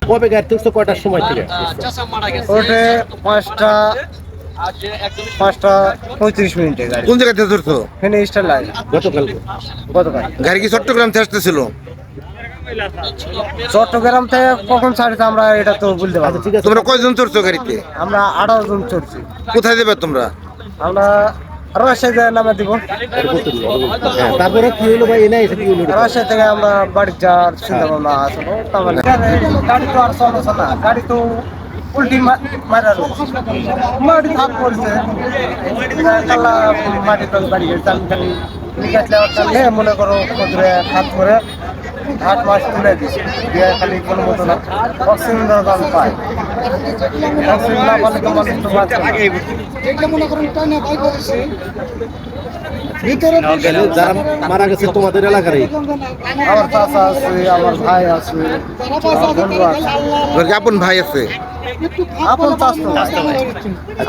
কবে গাড়ি তুলছো, কয়টার সময় থেকে? ওটা 5টা 35 গাড়ি। কোন জায়গাতে ধরছো? এখানে স্টার লাইন গতকাল। গাড়ি কি চট্টগ্রাম থেকে আসতেছিল? চট্টগ্রাম থেকে কখন ছাড়ছে আমরা এটা তো বলতে পারবো। ঠিক আছে, তোমরা কয়জন চড়ছো গাড়িতে? আমরা 18 জন চড়ছি। কোথায় যাবে তোমরা? আমরা রাজশাহী থেকে নামে দিব। তারপরে কি হলো ভাই? এনে এসে কি হলো? রাজশাহী থেকে আমরা বাড়ি যাওয়ার চিন্তা ভাবনা আছে। তাহলে গাড়ি তো আর চলছে না, গাড়ি তো উল্টি মারা রয়েছে, মাটি থাক পড়ছে, মাটি তো বাড়ি গেছে। আমি খালি টানলে মনে করো হাত করে 8 মাস তুলে দিচ্ছি, দিয়ে খালি কোনো মতো না অক্সিজেন দাম পায়। অক্সিজেন না পালে তো মানুষ তো বাঁচবে না। যারা মারা গেছে তোমাদের এলাকারই? আমার চাচা আছে, আমার ভাই আছে, আমার বন্ধু আছে। তোর কি আপন ভাই আছে? আপন চাচা,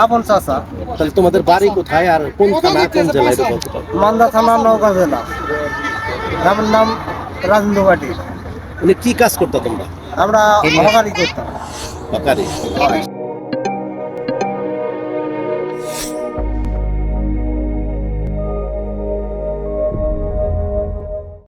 আপন চাচা। তাহলে তোমাদের বাড়ি কোথায় আর কোন থানা, কোন জেলায়? এটা বলতে পারো? মান্দা থানা, নওগাঁ জেলা। গ্রামের নাম রাজেন্দ্র বাটি। মানে কি কাজ করতে তোমরা? আমরা হকারি করতাম। হকারি।